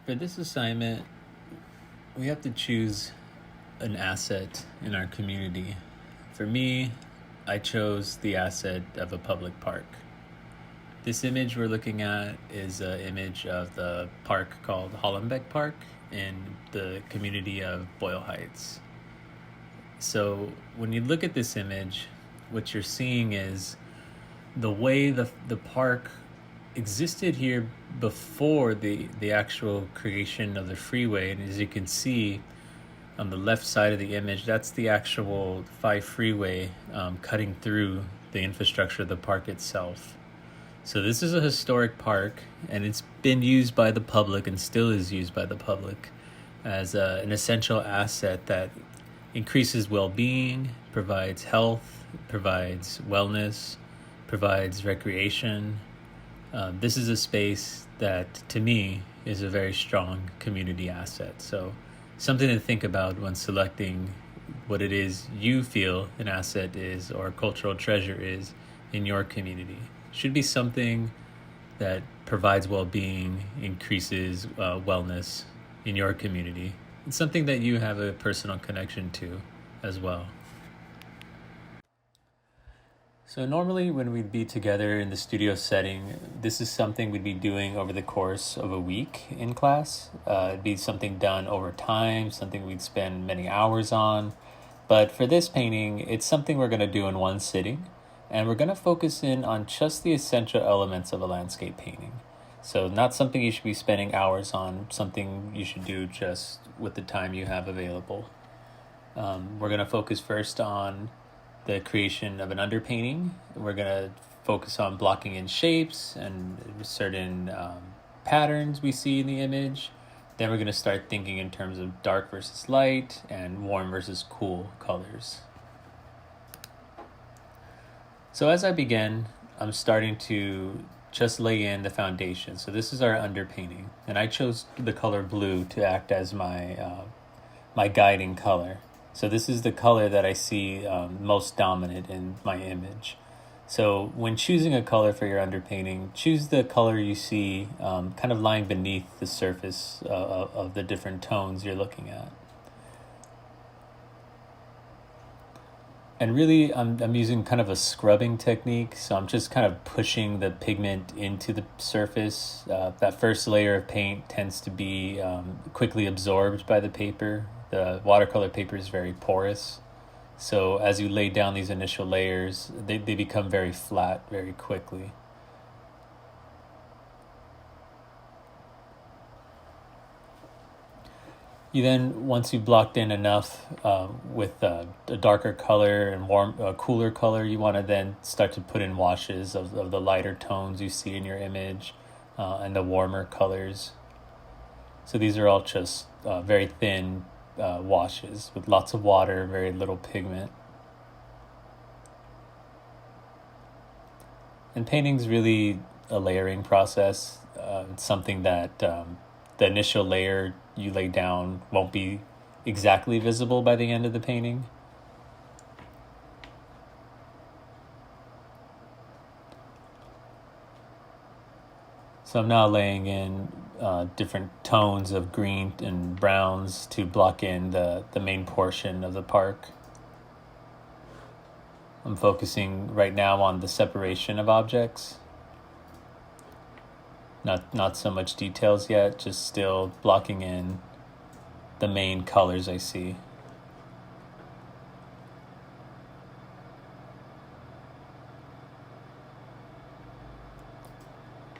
For this assignment, we have to choose an asset in our community. For me, I chose the asset of a public park. This image we're looking at is an image of the park called Hollenbeck Park in the community of Boyle Heights. So when you look at this image, what you're seeing is the way the park existed here before the actual creation of the freeway. And as you can see on the left side of the image, that's the actual 5 freeway cutting through the infrastructure of the park itself. So this is a historic park, and it's been used by the public and still is used by the public as an essential asset that increases well-being, provides health, provides wellness, provides recreation. This is a space that, to me, is a very strong community asset. So something to think about when selecting what it is you feel an asset is or a cultural treasure is in your community. Should be something that provides well-being, increases wellness in your community. It's something that you have a personal connection to as well. So normally when we'd be together in the studio setting, this is something we'd be doing over the course of a week in class. It'd be something done over time, something we'd spend many hours on. But for this painting, it's something we're going to do in one sitting. And we're going to focus in on just the essential elements of a landscape painting. So not something you should be spending hours on, something you should do just with the time you have available. We're going to focus first on the creation of an underpainting. We're going to focus on blocking in shapes and certain patterns we see in the image. Then we're going to start thinking in terms of dark versus light and warm versus cool colors. So as I begin, I'm starting to just lay in the foundation. So this is our underpainting, and I chose the color blue to act as my guiding color. So this is the color that I see most dominant in my image. So when choosing a color for your underpainting, choose the color you see kind of lying beneath the surface of the different tones you're looking at. And really, I'm using kind of a scrubbing technique. So I'm just kind of pushing the pigment into the surface. That first layer of paint tends to be quickly absorbed by the paper. The watercolor paper is very porous. So as you lay down these initial layers, they become very flat very quickly. You then, once you've blocked in enough with a darker color and cooler color, you want to then start to put in washes of the lighter tones you see in your image and the warmer colors. So these are all just very thin washes with lots of water, very little pigment. And painting's really a layering process. It's something that the initial layer you lay down won't be exactly visible by the end of the painting. So I'm now laying in different tones of green and browns to block in the main portion of the park. I'm focusing right now on the separation of objects. Not so much details yet, just still blocking in the main colors I see.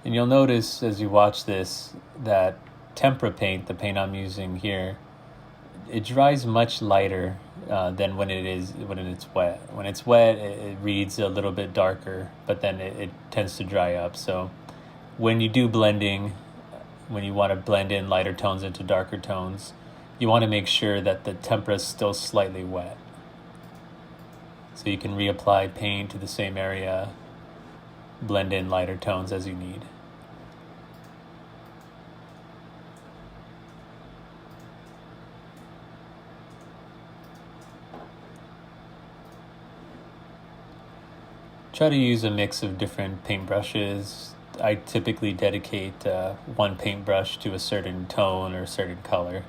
And you'll notice as you watch this that tempera paint, the paint I'm using here, it dries much lighter than when it's wet. When it's wet, it reads a little bit darker, but then it tends to dry up. So when you do blending, when you want to blend in lighter tones into darker tones, you want to make sure that the tempera is still slightly wet. So you can reapply paint to the same area, blend in lighter tones as you need. Try to use a mix of different paintbrushes. I typically dedicate one paintbrush to a certain tone or a certain color.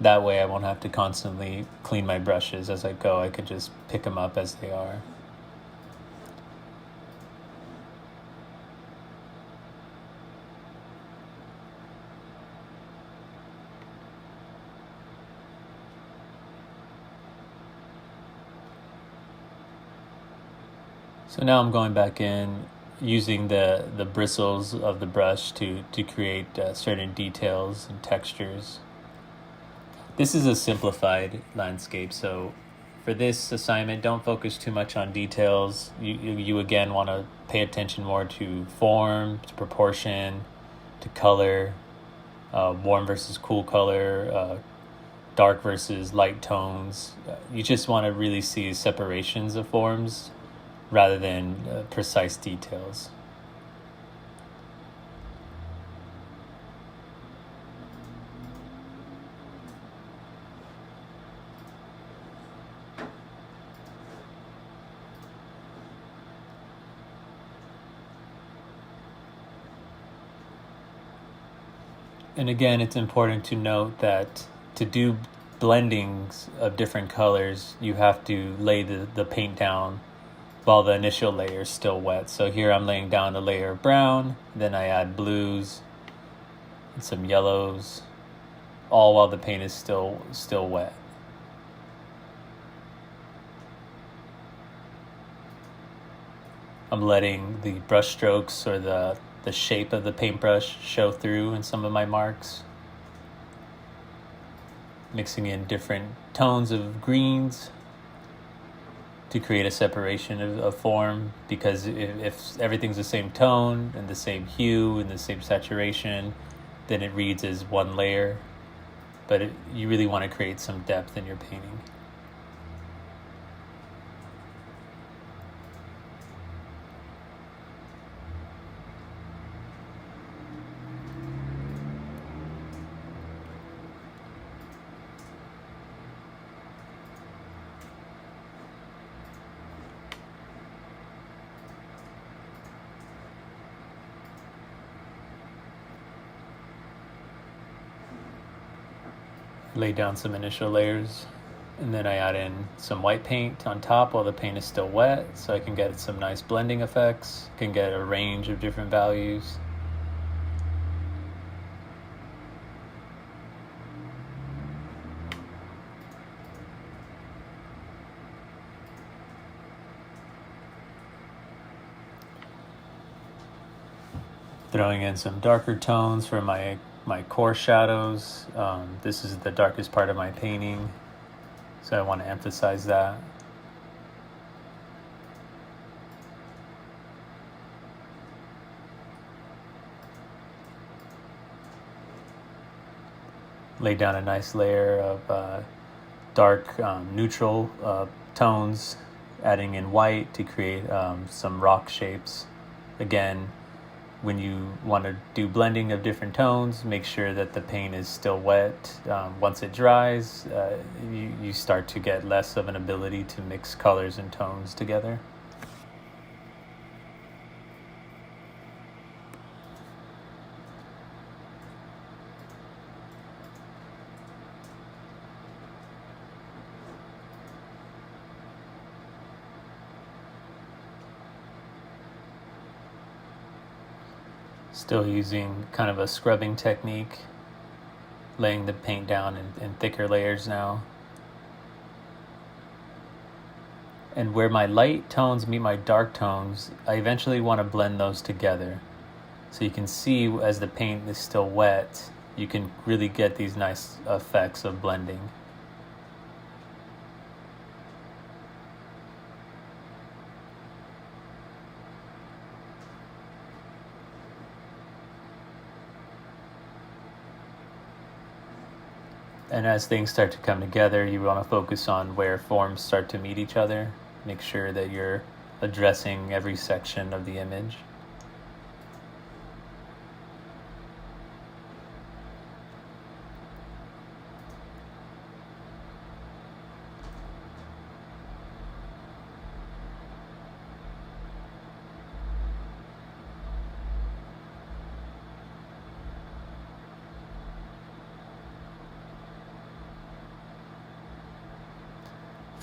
That way I won't have to constantly clean my brushes as I go. I could just pick them up as they are. So now I'm going back in using the bristles of the brush to create certain details and textures. This is a simplified landscape, so for this assignment, don't focus too much on details. You again want to pay attention more to form, to proportion, to color, warm versus cool color, dark versus light tones. You just want to really see separations of forms rather than precise details. And again, it's important to note that to do blendings of different colors, you have to lay the paint down while the initial layer is still wet. So here I'm laying down a layer of brown, then I add blues and some yellows, all while the paint is still wet. I'm letting the brush strokes or the shape of the paintbrush show through in some of my marks. Mixing in different tones of greens to create a separation of form, because if everything's the same tone and the same hue and the same saturation, then it reads as one layer, but you really want to create some depth in your painting. Lay down some initial layers, and then I add in some white paint on top while the paint is still wet, so I can get some nice blending effects, can get a range of different values. Throwing in some darker tones for my core shadows. This is the darkest part of my painting, so I want to emphasize that. Lay down a nice layer of dark neutral tones, adding in white to create some rock shapes. Again, when you want to do blending of different tones, make sure that the paint is still wet. Once it dries, you start to get less of an ability to mix colors and tones together. Still using kind of a scrubbing technique, laying the paint down in thicker layers now. And where my light tones meet my dark tones, I eventually want to blend those together. So you can see as the paint is still wet, you can really get these nice effects of blending. And as things start to come together, you want to focus on where forms start to meet each other. Make sure that you're addressing every section of the image.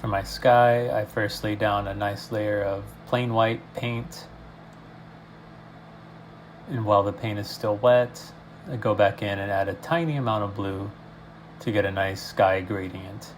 For my sky, I first lay down a nice layer of plain white paint. And while the paint is still wet, I go back in and add a tiny amount of blue to get a nice sky gradient.